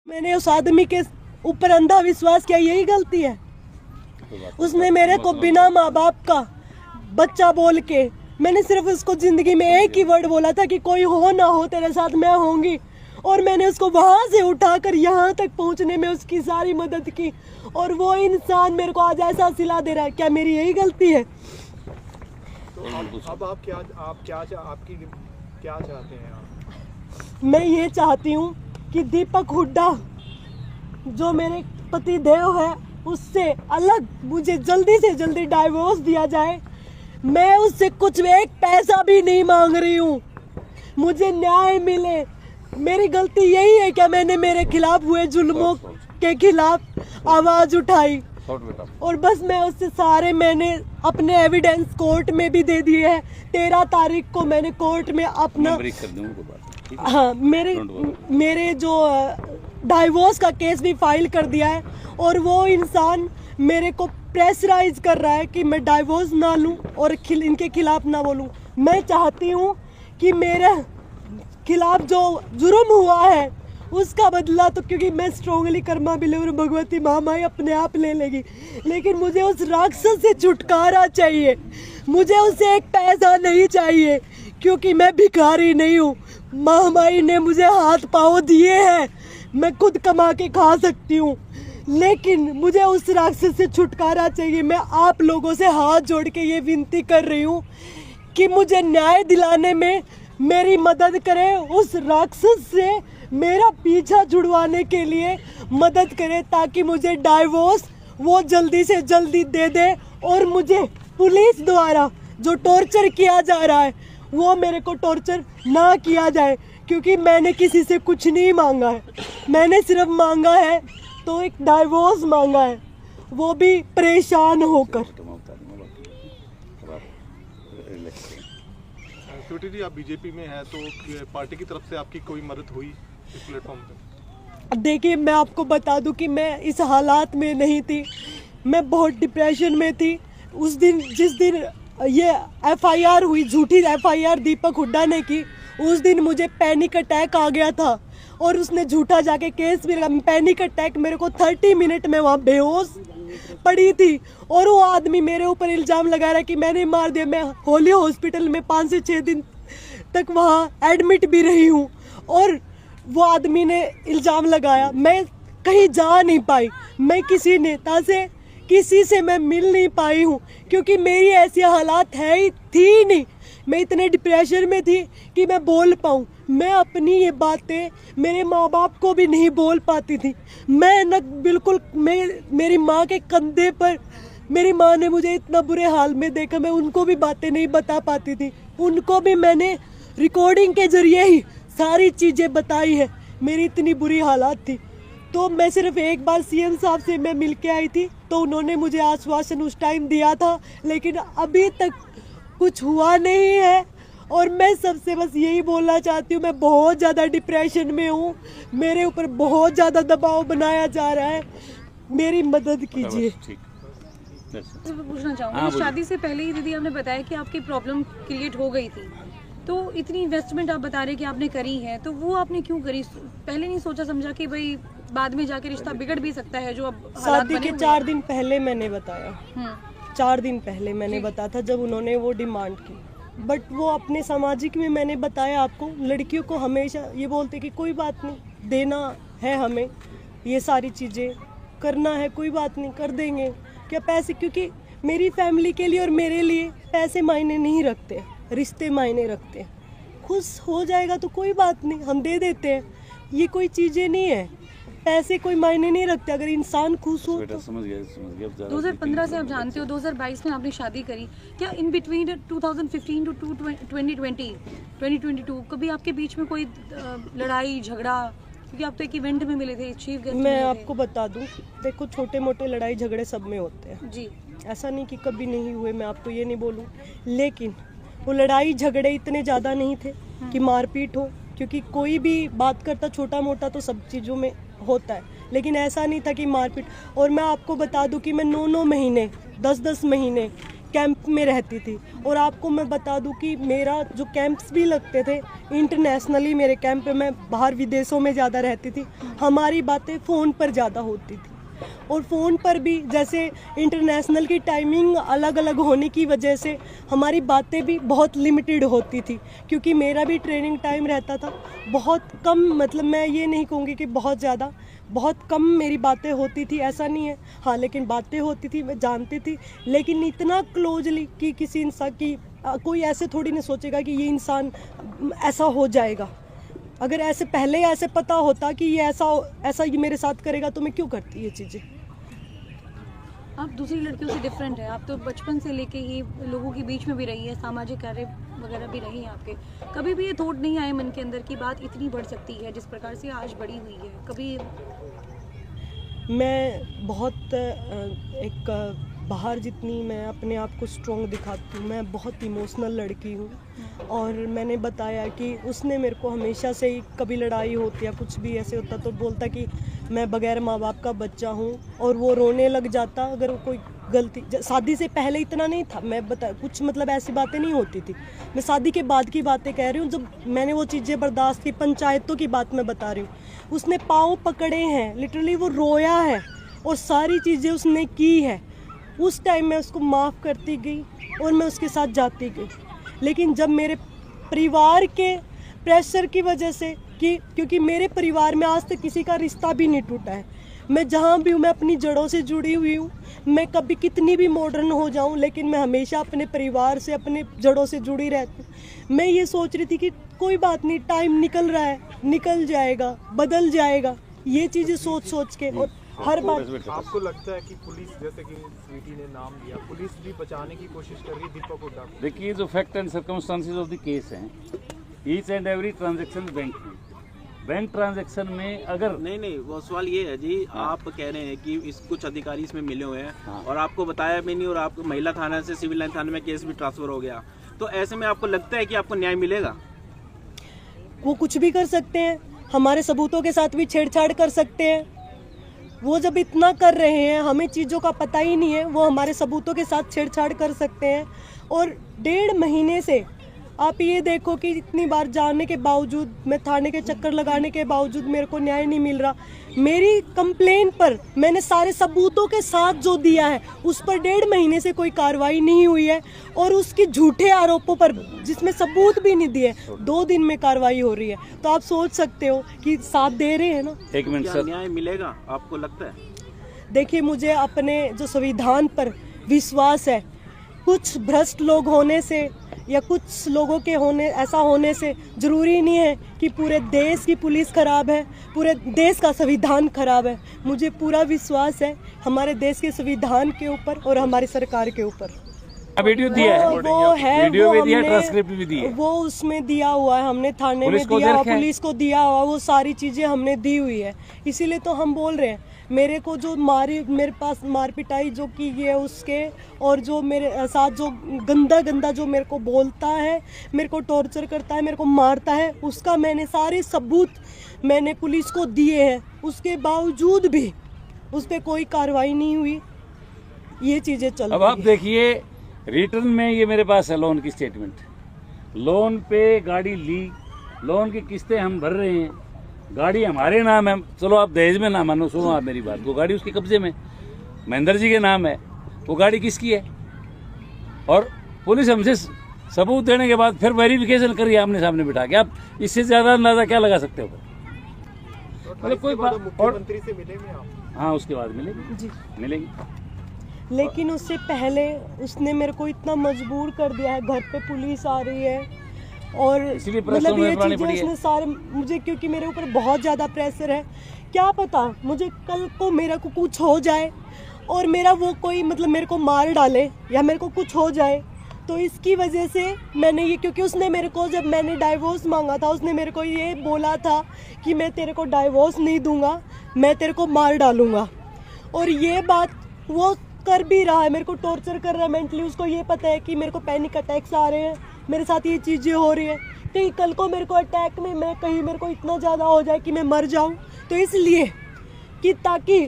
मैंने उस आदमी के ऊपर अंधा विश्वास किया, यही गलती है। उसने मेरे को बिना माँ बाप का बच्चा बोल के, मैंने सिर्फ उसको जिंदगी में एक ही वर्ड बोला था कि कोई हो ना हो तेरे साथ मैं होंगी, और मैंने उसको वहां से उठाकर यहाँ तक पहुँचने में उसकी सारी मदद की, और वो इंसान मेरे को आज ऐसा सिला दे रहा है। क्या मेरी यही गलती है? तो अब आप क्या चाहते हैं आप? मैं ये चाहती हूँ कि दीपक हुड्डा जो मेरे पति देव है उससे अलग मुझे जल्दी से जल्दी डाइवोर्स दिया जाए। मैं उससे कुछ एक पैसा भी नहीं मांग रही हूँ, मुझे न्याय मिले। मेरी गलती यही है क्या मैंने मेरे खिलाफ हुए जुल्मों के खिलाफ आवाज उठाई, और बस मैं उससे सारे मैंने अपने एविडेंस कोर्ट में भी दे दिए हैं। 13 तारीख को मैंने कोर्ट में अपना हाँ मेरे जो डाइवोर्स का केस भी फाइल कर दिया है, और वो इंसान मेरे को प्रेशराइज कर रहा है कि मैं डाइवोर्स ना लूं और इनके खिलाफ ना बोलूं। मैं चाहती हूं कि मेरे खिलाफ जो जुर्म हुआ है उसका बदला तो, क्योंकि मैं स्ट्रांगली कर्मा बिलीवर भगवती महामाई अपने आप ले लेगी, लेकिन मुझे उस राक्षस से छुटकारा चाहिए। मुझे उसे एक पैसा नहीं चाहिए, क्योंकि मैं भिखारी नहीं हूँ। महामाई ने मुझे हाथ पाँव दिए हैं, मैं खुद कमा के खा सकती हूँ, लेकिन मुझे उस राक्षस से छुटकारा चाहिए। मैं आप लोगों से हाथ जोड़ के ये विनती कर रही हूँ कि मुझे न्याय दिलाने में मेरी मदद करें, उस राक्षस से मेरा पीछा छुड़वाने के लिए मदद करें, ताकि मुझे डाइवोर्स वो जल्दी से जल्दी दे दे, और मुझे पुलिस द्वारा जो टॉर्चर किया जा रहा है वो मेरे को टॉर्चर ना किया जाए, क्योंकि मैंने किसी से कुछ नहीं मांगा है। मैंने सिर्फ मांगा है तो एक डाइवोर्स मांगा है, वो भी परेशान होकर। स्वीटी जी, आप बीजेपी में हैं, तो पार्टी की तरफ से आपकी कोई मदद हुई इस प्लेटफॉर्म पे? देखिए, मैं आपको बता दूं कि मैं इस हालात में नहीं थी, मैं बहुत डिप्रेशन में थी। उस दिन जिस दिन ये एफआईआर हुई, झूठी एफआईआर दीपक हुड्डा ने की, उस दिन मुझे पैनिक अटैक आ गया था, और उसने झूठा जाके केस भी लगा। पैनिक अटैक मेरे को 30 मिनट में वहाँ बेहोश पड़ी थी, और वो आदमी मेरे ऊपर इल्ज़ाम लगा रहा है कि मैंने मार दिया। मैं होली हॉस्पिटल में 5 से 6 दिन तक वहाँ एडमिट भी रही हूँ, और वो आदमी ने इल्ज़ाम लगाया। मैं कहीं जा नहीं पाई, मैं किसी नेता से किसी से मैं मिल नहीं पाई हूँ, क्योंकि मेरी ऐसी हालात है ही थी नहीं। मैं इतने डिप्रेशन में थी कि मैं बोल पाऊँ, मैं अपनी ये बातें मेरे माँ बाप को भी नहीं बोल पाती थी। मैं न बिल्कुल मेरी माँ के कंधे पर, मेरी माँ ने मुझे इतना बुरे हाल में देखा, मैं उनको भी बातें नहीं बता पाती थी। उनको भी मैंने रिकॉर्डिंग के जरिए ही सारी चीज़ें बताई है, मेरी इतनी बुरी हालात थी। तो मैं सिर्फ एक बार सीएम साहब से मैं मिल के आई थी, तो उन्होंने मुझे आश्वासन उस टाइम दिया था, लेकिन अभी तक कुछ हुआ नहीं है। और मैं सबसे बस यही बोलना चाहती हूँ, मैं बहुत ज़्यादा डिप्रेशन में हूँ, मेरे ऊपर बहुत ज़्यादा दबाव बनाया जा रहा है, मेरी मदद कीजिए। पूछना चाहूँगी, शादी से पहले ही दीदी आपने बताया कि आपकी प्रॉब्लम क्रिएट हो गई थी, तो इतनी इन्वेस्टमेंट आप बता रहे कि आपने करी है, तो वो आपने क्यों करी? पहले नहीं सोचा समझा कि भाई बाद में जाके रिश्ता बिगड़ भी सकता है, जो अब शादी के 4 दिन पहले मैंने बताया, 4 दिन पहले मैंने बताया था जब उन्होंने वो डिमांड की। बट वो अपने सामाजिक में मैंने बताया आपको, लड़कियों को हमेशा ये बोलते कि कोई बात नहीं, देना है हमें, ये सारी चीज़ें करना है, कोई बात नहीं, कर देंगे। क्या पैसे, क्योंकि मेरी फैमिली के लिए और मेरे लिए पैसे मायने नहीं रखते, रिश्ते मायने रखते हैं। खुश हो जाएगा तो कोई बात नहीं, हम दे देते हैं, ये कोई चीज़ें नहीं है, पैसे कोई मायने नहीं रखते अगर इंसान खुश हो तो। समझ गया। 2015 से आप जानते हो, 2022 में आपने शादी करी, क्या इन बिटवीन 2015 टू 2022 कभी आपके बीच में कोई लड़ाई झगड़ा, क्योंकि आप तो एक इवेंट में मिले थे, चीफ गेस्ट? मैं आपको बता दूं, देखो छोटे मोटे लड़ाई झगड़े सब में होते हैं जी, ऐसा नहीं कि कभी नहीं हुए, मैं आपको ये नहीं बोलूं, लेकिन वो लड़ाई झगड़े इतने ज़्यादा नहीं थे कि मारपीट हो, क्योंकि कोई भी बात करता छोटा मोटा तो सब चीज़ों में होता है, लेकिन ऐसा नहीं था कि मारपीट। और मैं आपको बता दूं कि मैं 9-9 महीने 10-10 महीने कैंप में रहती थी। और आपको मैं बता दूं कि मेरा जो कैंप्स भी लगते थे इंटरनेशनली, मेरे कैंप पे मैं बाहर विदेशों में ज़्यादा रहती थी, हमारी बातें फ़ोन पर ज़्यादा होती थी। और फ़ोन पर भी जैसे इंटरनेशनल की टाइमिंग अलग अलग होने की वजह से हमारी बातें भी बहुत लिमिटेड होती थी, क्योंकि मेरा भी ट्रेनिंग टाइम रहता था बहुत कम। मतलब मैं ये नहीं कहूँगी कि बहुत ज़्यादा, बहुत कम मेरी बातें होती थी, ऐसा नहीं है। हाँ, लेकिन बातें होती थी, मैं जानती थी, लेकिन इतना क्लोजली कि किसी इंसान की कोई ऐसे थोड़ी नहीं सोचेगा कि ये इंसान ऐसा हो जाएगा। अगर ऐसे पहले ऐसे पता होता कि ये ऐसा ये मेरे साथ करेगा तो मैं क्यों करती ये चीज़ें। आप दूसरी लड़कियों से डिफरेंट है, आप तो बचपन से लेके ही लोगों के बीच में भी रही है, सामाजिक कार्य वगैरह भी रही हैं आपके। कभी भी ये थॉट नहीं आए मन के अंदर कि बात इतनी बढ़ सकती है जिस प्रकार से आज बढ़ी हुई है? कभी मैं बहुत बाहर जितनी मैं अपने आप को स्ट्रॉन्ग दिखाती हूँ, मैं बहुत इमोशनल लड़की हूँ। और मैंने बताया कि उसने मेरे को हमेशा से ही, कभी लड़ाई होती या कुछ भी ऐसे होता तो बोलता कि मैं बगैर माँ बाप का बच्चा हूँ, और वो रोने लग जाता अगर कोई गलती। शादी से पहले इतना नहीं था, मैं बता कुछ मतलब ऐसी बातें नहीं होती थी। मैं शादी के बाद की बातें कह रही हूँ, जब मैंने वो चीज़ें बर्दाश्त की, पंचायतों की बात मैं बता रही हूँ। उसने पाँव पकड़े हैं, लिटरली वो रोया है और सारी चीज़ें उसने की है। उस टाइम मैं उसको माफ़ करती गई और मैं उसके साथ जाती गई। लेकिन जब मेरे परिवार के प्रेशर की वजह से, क्योंकि मेरे परिवार में आज तक किसी का रिश्ता भी नहीं टूटा है, मैं जहाँ भी हूँ मैं अपनी जड़ों से जुड़ी हुई हूँ। मैं कभी कितनी भी मॉडर्न हो जाऊँ, लेकिन मैं हमेशा अपने परिवार से, अपने जड़ों से जुड़ी रहती हूँ। मैं ये सोच रही थी कि कोई बात नहीं, टाइम निकल रहा है, निकल जाएगा, बदल जाएगा, ये चीज़ें सोच के। और हर बात आपको लगता है कि पुलिस, जैसे कि स्वीटी ने नाम लिया, पुलिस भी बचाने की कोशिश कर रही है दीपक हुड्डा को? देखिए, जो fact and circumstances of the case हैं, each and every transaction bank transaction में अगर नहीं, वो सवाल ये है जी, आप कह रहे हैं कि कुछ अधिकारी इसमें मिले हुए हैं और आपको बताया भी नहीं, और आपको महिला थाना से सिविल लाइन थाने में केस भी ट्रांसफर हो गया, तो ऐसे में आपको लगता है कि आपको न्याय मिलेगा? वो कुछ भी कर सकते हैं, हमारे सबूतों के साथ भी छेड़छाड़ कर सकते हैं। वो जब इतना कर रहे हैं, हमें चीज़ों का पता ही नहीं है, वो हमारे सबूतों के साथ छेड़छाड़ कर सकते हैं। और 1.5 महीने से आप ये देखो कि इतनी बार जाने के बावजूद, मैं थाने के चक्कर लगाने के बावजूद मेरे को न्याय नहीं मिल रहा। मेरी कंप्लेन पर मैंने सारे सबूतों के साथ जो दिया है, उस पर 1.5 महीने से कोई कार्रवाई नहीं हुई है। और उसकी झूठे आरोपों पर, जिसमें सबूत भी नहीं दिए, 2 दिन में कार्रवाई हो रही है। तो आप सोच सकते हो कि साथ दे रहे हैं ना। एक मिनट क्या सर, न्याय मिलेगा आपको लगता है? देखिए, मुझे अपने जो संविधान पर विश्वास है। कुछ भ्रष्ट लोग होने से या कुछ लोगों के ऐसा होने से ज़रूरी नहीं है कि पूरे देश की पुलिस खराब है, पूरे देश का संविधान खराब है। मुझे पूरा विश्वास है हमारे देश के संविधान के ऊपर और हमारी सरकार के ऊपर। वीडियो दिया है, वो है, वीडियो वो भी दिया, हमने, ट्रांसक्रिप्ट भी दी है, वो उसमें दिया हुआ है, हमने थाने में पुलिस को दिया हुआ, दे रखा है। पुलिस को दिया हुआ, वो सारी चीज़ें हमने दी हुई है। इसीलिए तो हम बोल रहे हैं। मेरे को जो मेरे पास मार पिटाई जो की है उसके, और जो मेरे साथ जो गंदा जो मेरे को बोलता है, मेरे को टॉर्चर करता है, मेरे को मारता है, उसका मैंने सारे सबूत मैंने पुलिस को दिए हैं। उसके बावजूद भी उस पर कोई कार्रवाई नहीं हुई। ये चीज़ें चल अब रही आप है। देखिए, रिटर्न में ये मेरे पास है लोन की स्टेटमेंट, लोन पे गाड़ी ली, लोन की किस्तें हम भर रहे हैं, गाड़ी हमारे नाम है। चलो आप दहेज में ना मानो, सुनो आप मेरी बात, वो गाड़ी उसके कब्जे में, महेंद्र जी के नाम है, वो गाड़ी किसकी है? और पुलिस हमसे सबूत देने के बाद फिर वेरिफिकेशन करिए आमने सामने बिठा के। आप इससे ज्यादा अंदाजा क्या लगा सकते हो? मतलब कोई बात, और मुख्यमंत्री से मिलेंगे आप? हाँ, उसके बाद मिलेगी जी, मिलेगी। लेकिन उससे पहले उसने मेरे को इतना मजबूर कर दिया है। घर पे पुलिस आ रही है और इसीलिए प्रेस मतलब ये करवानी चीजें पड़ी है। उसने सारे मुझे, क्योंकि मेरे ऊपर बहुत ज़्यादा प्रेशर है। क्या पता मुझे कल को मेरा को कुछ हो जाए और मेरा वो कोई मतलब मेरे को मार डाले या मेरे को कुछ हो जाए, तो इसकी वजह से मैंने ये, क्योंकि उसने मेरे को, जब मैंने डाइवोर्स मांगा था, उसने मेरे को ये बोला था कि मैं तेरे को डाइवोर्स नहीं दूंगा, मैं तेरे को मार डालूंगा। और ये बात वो कर भी रहा है, मेरे को टॉर्चर कर रहा है मेंटली। उसको ये पता है कि मेरे को पैनिक अटैक्स आ रहे हैं, मेरे साथ ये चीज़ें हो रही है, कहीं कल को मेरे को अटैक में मैं कहीं मेरे को इतना ज़्यादा हो जाए कि मैं मर जाऊं। तो इसलिए कि ताकि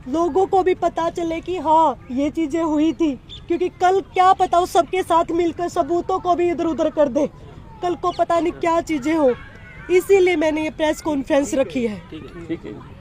लोगों को भी पता चले कि हाँ ये चीज़ें हुई थी, क्योंकि कल क्या पता वो सबके साथ मिलकर सबूतों को भी इधर उधर कर दे, कल को पता नहीं क्या चीजें हो, इसीलिए मैंने ये प्रेस कॉन्फ्रेंस रखी है। ठीक है। ठीक है।